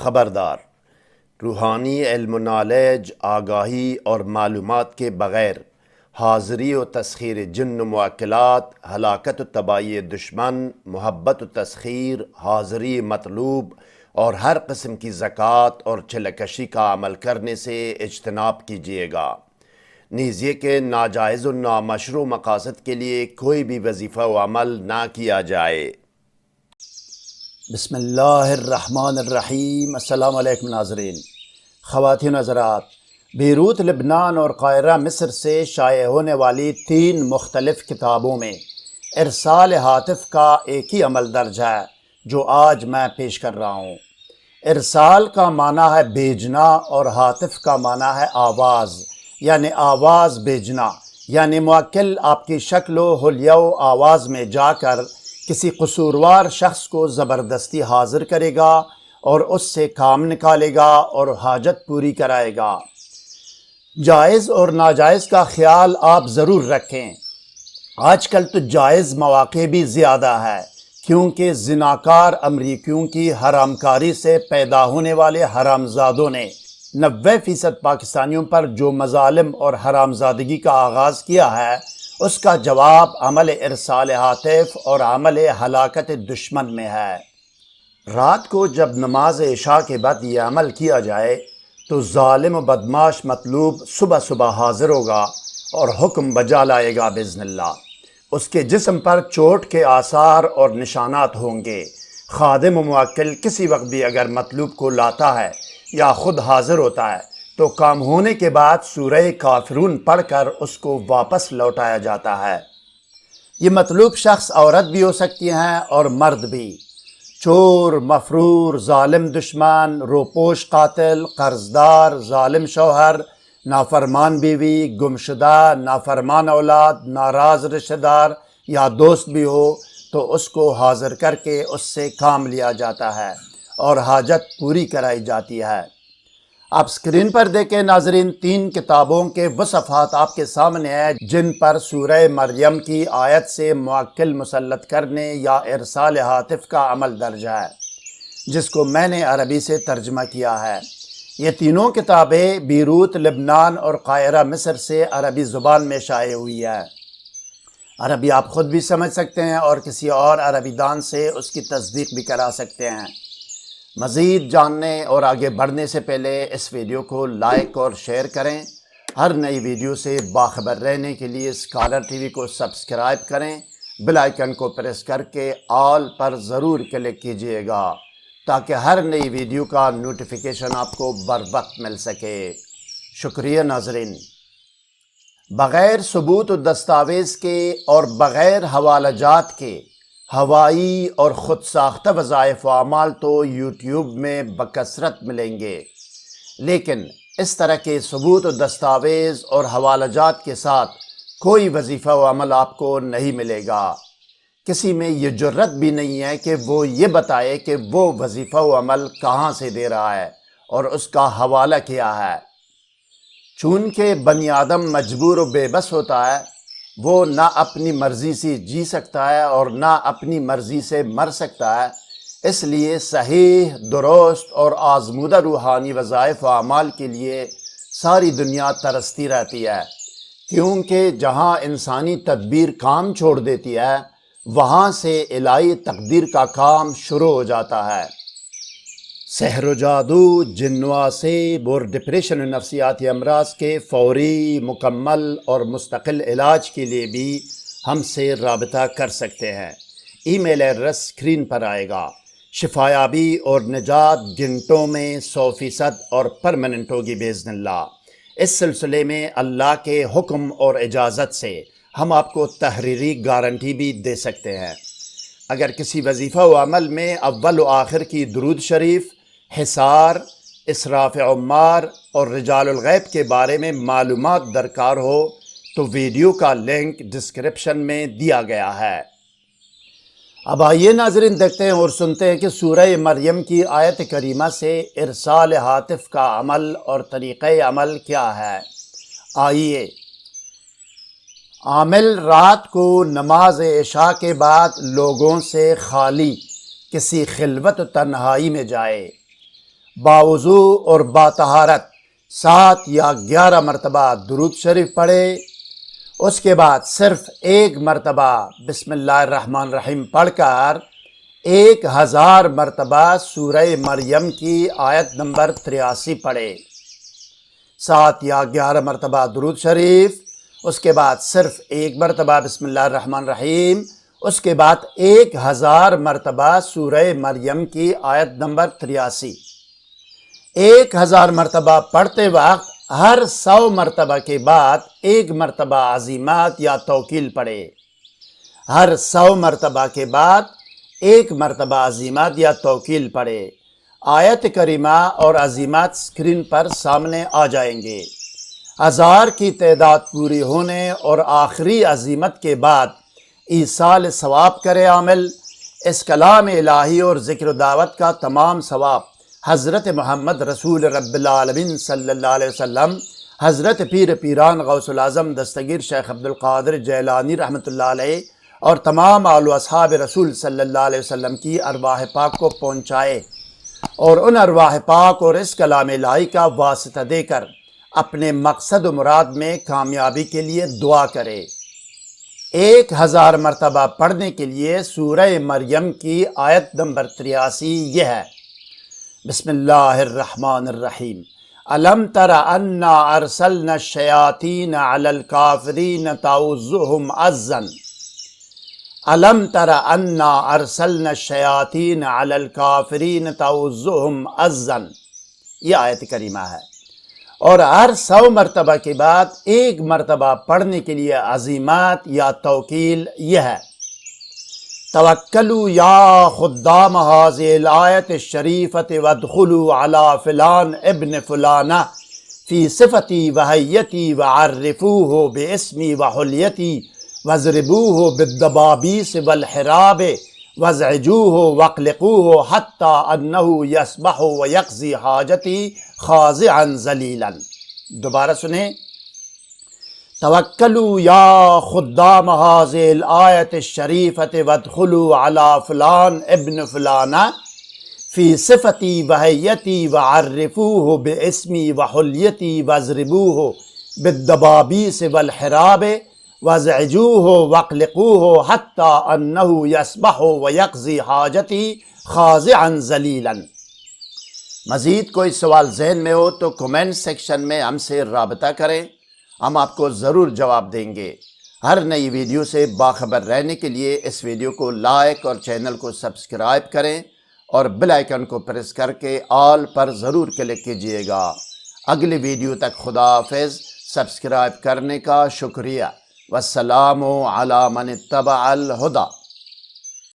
خبردار، روحانی علم و نالج، آگاہی اور معلومات کے بغیر حاضری و تسخیر جن و موکلات، ہلاکت و تباہی دشمن، محبت و تسخیر، حاضری مطلوب اور ہر قسم کی زکوٰۃ اور چلکشی کا عمل کرنے سے اجتناب کیجیے گا، نیز یہ کہ ناجائز و نامشروع مقاصد کے لیے کوئی بھی وظیفہ و عمل نہ کیا جائے۔ بسم اللہ الرحمن الرحیم۔ السلام علیکم ناظرین، خواتین و حضرات، بیروت لبنان اور قاہرہ مصر سے شائع ہونے والی 3 مختلف کتابوں میں ارسال ہاتف کا ایک ہی عمل درج ہے جو آج میں پیش کر رہا ہوں۔ ارسال کا معنی ہے بھیجنا اور ہاتف کا معنی ہے آواز، یعنی آواز بھیجنا، یعنی موکل آپ کی شکل و حلیہ و آواز میں جا کر کسی قصوروار شخص کو زبردستی حاضر کرے گا اور اس سے کام نکالے گا اور حاجت پوری کرائے گا۔ جائز اور ناجائز کا خیال آپ ضرور رکھیں۔ آج کل تو جائز مواقع بھی زیادہ ہے، کیونکہ زناکار امریکیوں کی حرام کاری سے پیدا ہونے والے حرامزادوں نے 90% پاکستانیوں پر جو مظالم اور حرامزادگی کا آغاز کیا ہے، اس کا جواب عمل ارسال ہاتف اور عمل ہلاکت دشمن میں ہے۔ رات کو جب نماز عشاء کے بعد یہ عمل کیا جائے تو ظالم و بدماش مطلوب صبح صبح حاضر ہوگا اور حکم بجا لائے گا باذن اللہ۔ اس کے جسم پر چوٹ کے آثار اور نشانات ہوں گے۔ خادم و موکل کسی وقت بھی اگر مطلوب کو لاتا ہے یا خود حاضر ہوتا ہے تو کام ہونے کے بعد سورہ کافرون پڑھ کر اس کو واپس لوٹایا جاتا ہے۔ یہ مطلوب شخص عورت بھی ہو سکتی ہیں اور مرد بھی۔ چور، مفرور، ظالم دشمن، روپوش قاتل، قرضدار، ظالم شوہر، نافرمان بیوی، گمشدہ، نافرمان اولاد، ناراض رشتہ دار یا دوست بھی ہو تو اس کو حاضر کر کے اس سے کام لیا جاتا ہے اور حاجت پوری کرائی جاتی ہے۔ آپ اسکرین پر دیکھیں ناظرین، 3 کتابوں کے وہ صفحات آپ کے سامنے ہیں جن پر سورہ مریم کی آیت سے موکل مسلط کرنے یا ارسال ہاتف کا عمل درج ہے، جس کو میں نے عربی سے ترجمہ کیا ہے۔ یہ تینوں کتابیں بیروت لبنان اور قاہرہ مصر سے عربی زبان میں شائع ہوئی ہے۔ عربی آپ خود بھی سمجھ سکتے ہیں اور کسی اور عربی دان سے اس کی تصدیق بھی کرا سکتے ہیں۔ مزید جاننے اور آگے بڑھنے سے پہلے اس ویڈیو کو لائک اور شیئر کریں۔ ہر نئی ویڈیو سے باخبر رہنے کے لیے اسکالر ٹی وی کو سبسکرائب کریں، بیل آئیکن کو پریس کر کے آل پر ضرور کلک کیجئے گا تاکہ ہر نئی ویڈیو کا نوٹیفیکیشن آپ کو بر وقت مل سکے۔ شکریہ ناظرین۔ بغیر ثبوت و دستاویز کے اور بغیر حوالہ جات کے ہوائی اور خود ساختہ وظائف و اعمال تو یوٹیوب میں بکثرت ملیں گے، لیکن اس طرح کے ثبوت و دستاویز اور حوالہ جات کے ساتھ کوئی وظیفہ و عمل آپ کو نہیں ملے گا۔ کسی میں یہ جرت بھی نہیں ہے کہ وہ یہ بتائے کہ وہ وظیفہ و عمل کہاں سے دے رہا ہے اور اس کا حوالہ کیا ہے۔ چونکہ بنی آدم مجبور و بے بس ہوتا ہے، وہ نہ اپنی مرضی سے جی سکتا ہے اور نہ اپنی مرضی سے مر سکتا ہے، اس لیے صحیح، درست اور آزمودہ روحانی وظائف و اعمال کے لیے ساری دنیا ترستی رہتی ہے، کیونکہ جہاں انسانی تدبیر کام چھوڑ دیتی ہے وہاں سے الہی تقدیر کا کام شروع ہو جاتا ہے۔ سحر و جادو، جن و آسیب اور ڈپریشن و نفسیاتی امراض کے فوری، مکمل اور مستقل علاج کے لیے بھی ہم سے رابطہ کر سکتے ہیں۔ ای میل ایڈریس اسکرین پر آئے گا۔ شفایابی اور نجات گھنٹوں میں 100% اور پرماننٹ ہوگی باذن اللہ۔ اس سلسلے میں اللہ کے حکم اور اجازت سے ہم آپ کو تحریری گارنٹی بھی دے سکتے ہیں۔ اگر کسی وظیفہ و عمل میں اول و آخر کی درود شریف، حصار، اسراف عمار اور رجال الغیب کے بارے میں معلومات درکار ہو تو ویڈیو کا لنک ڈسکرپشن میں دیا گیا ہے۔ اب آئیے ناظرین دیکھتے ہیں اور سنتے ہیں کہ سورہ مریم کی آیت کریمہ سے ارسال ہاتف کا عمل اور طریقہ عمل کیا ہے۔ آئیے۔ عامل رات کو نماز عشاء کے بعد لوگوں سے خالی کسی خلوت و تنہائی میں جائے باوضو اور باطہارت 7 یا 11 مرتبہ درود شریف پڑھے۔ اس کے بعد صرف 1 مرتبہ بسم اللہ الرحمن الرحیم پڑھ کر 1000 مرتبہ سورہ مریم کی آیت نمبر 83 پڑھے۔ 7 یا 11 مرتبہ درود شریف، اس کے بعد صرف 1 مرتبہ بسم اللہ الرحمن الرحیم، اس کے بعد 1000 مرتبہ سورہ مریم کی آیت نمبر 83۔ 1000 مرتبہ پڑھتے وقت ہر 100 مرتبہ کے بعد 1 مرتبہ عظیمات یا توکیل پڑھے۔ ہر 100 مرتبہ کے بعد 1 مرتبہ عظیمات یا توکیل پڑھے۔ آیت کریمہ اور عظیمات اسکرین پر سامنے آ جائیں گے۔ 1000 کی تعداد پوری ہونے اور آخری عظیمت کے بعد ایصال ثواب کرے عامل۔ اس کلام الہی اور ذکر و دعوت کا تمام ثواب حضرت محمد رسول رب العالمین صلی اللہ علیہ وسلم، حضرت پیر پیران غوث العظم دستگیر شیخ عبدالقادر جیلانی رحمۃ اللہ علیہ اور تمام آل و اصحاب رسول صلی اللہ علیہ وسلم کی ارواح پاک کو پہنچائے، اور ان ارواح پاک اور اس کلام الہی کا واسطہ دے کر اپنے مقصد و مراد میں کامیابی کے لیے دعا کرے۔ 1000 مرتبہ پڑھنے کے لیے سورہ مریم کی آیت نمبر 83 یہ ہے: بسم اللہ الرحمن الرحیم، الم تر انا ارسلنا الشیاطین علی الکافرین تعوذہم عزا۔ الم تر انا ارسلنا الشیاطین علی الکافرین تعوذہم عزا، یہ آیت کریمہ ہے۔ اور ہر 100 مرتبہ کے بعد 1 مرتبہ پڑھنے کے لیے عظیمات یا توکیل یہ ہے: توکلوا یا خدام هذه الآیت الشریفۃ وادخلوا علی فلان ابن فلانہ فی صفتی وحیتی وعرفوہ باسمی وحلیتی واضربوہ بالدبابیس والحراب وازعجوہ واقلقوہ حتی انہ یسبح ویقضی حاجتی خاضعا ذلیلا۔ دوبارہ سنیں: توکلوا یا خدام هذه الآیت الشریفۃ وادخلوا علی فلان ابن فلانہ فی صفتی وحیتی وعرفوہ باسمی وحلیتی واضربوہ بالدبابیس والحراب وازعجوہ واقلقوہ حتی انہ یسبح ویقضی حاجتی خاضعا ذلیلا۔ مزید کوئی سوال ذہن میں ہو تو کومنٹ سیکشن میں ہم سے رابطہ کریں، ہم آپ کو ضرور جواب دیں گے۔ ہر نئی ویڈیو سے باخبر رہنے کے لیے اس ویڈیو کو لائک اور چینل کو سبسکرائب کریں اور بیل آئیکن کو پریس کر کے آل پر ضرور کلک کیجئے گا۔ اگلی ویڈیو تک خدا حافظ۔ سبسکرائب کرنے کا شکریہ۔ والسلام علی من اتبع الہدی۔